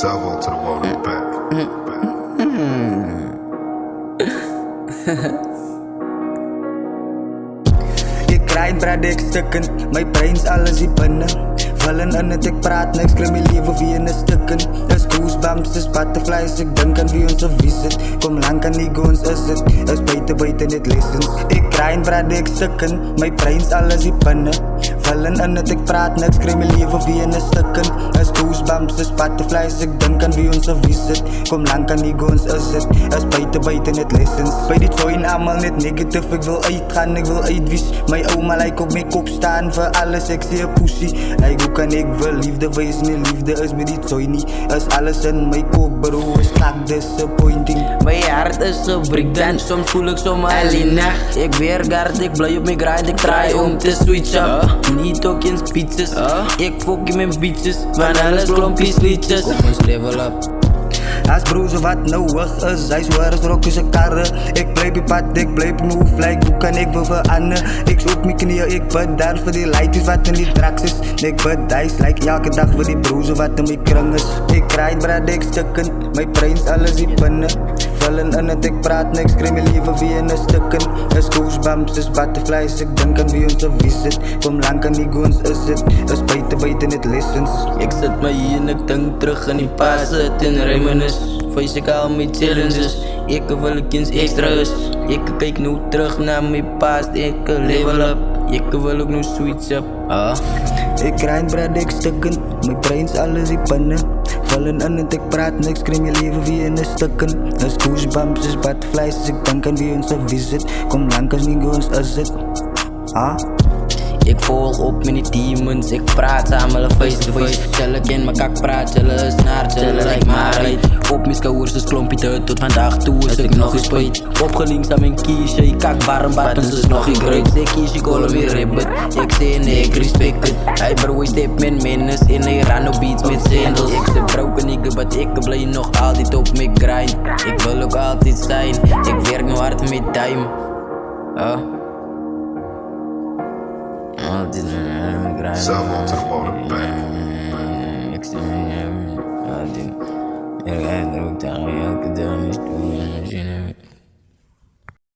Salvo to the world and back. Ik grind, brad, ik stukken. Mijn brains, alles die binnen. Vallen in het, ik praat niks. Klim je leven via een stukken. Is goosebumps, is butterflies. Ik denk aan wie ons of wie zit. Kom lang aan die goons, is het. Is buiten het lessons. Ik grind, brad, ik stukken. Mijn brains, alles die binnen. Vallen in het, ik praat niks. Klim je leven via een stukken. Is goosebumps, is butterflies. Ik denk aan wie ons of wie zit. Kom lang aan die goons, is het. Is buiten het lessons. Bij die join allemaal net negatief. Ik wil uitgaan, ik wil uitwies. Mijn oma lijkt op mijn kop staan. Voor alles, ik zie een pussy. Like, hoe kan ik wel liefde wezen? Liefde is met die joy niet. Is alles in mijn kop, bro. Is vaak disappointing. Mijn hart is een breakdown. Soms voel ik zomaar alleen nacht. Ik weergaard, ik blij op mijn grind. Ik draai om te switchen. Niet ook in speeches. Ik fok in mijn beaches. Van alles klompjes liedjes. Kom eens level up. Als broers wat nodig is, hij zwaar als rok is een karre. Ik blijf op pad, ik blijf op mijn hoef, like, hoe kan ik wel veranderen? Ik zoek mijn knieën, ik bid daar voor die lightjes wat in die tracks is. Ik bid dice, like elke dag voor die broers wat in mijn krang is. Ik grind, brad, ik stukken, mijn brains, alles die binnen. Vallen in het, ik praat niks, krim je liever via een stukken. Is goosebumps, is butterflies, ik denk aan wie ons of wie zit. Kom lang aan die goons, is het. Is buiten het lessons. Ik zet me hier en ik denk terug aan die paas. Het in reminisce. Face ik al mijn challenges. Ik wil ik eens extra is. Ik kijk nu terug naar mijn past. Ik level up. Ik wil ook nu switch up. Ik grind, brad, ik stukken. Mijn brains, alles die binnen. Vallen in het, ik praat niks. Krim je leven via een stukken. Is goosebumps, is butterflies. Ik denk aan wie ons of wie zit. Kom lang als niet goons, is het. Ik volg op met die demons, ik praat samen face to face. Chillen in mijn kak praat, chillen is naar chillen like maar. Op mijn schouders is klompje te tot vandaag toe is ik nog eens spijt. Opgelinkt aan mijn kiesje, ik kak warm buttons is nog geen great. Ik kies, ik hoor weer ribbit, ik zei nee, ik respect het. Hij bro, step mijn minus in hij rano beats met sandals. Ik zit broken nigga, but ik blij nog altijd op mijn grind. Ik wil ook altijd zijn, ik werk nu hard met time. Salvo to the world and back. Ik zie me, ja, ik ga er ook tegen elke dag in de stoel en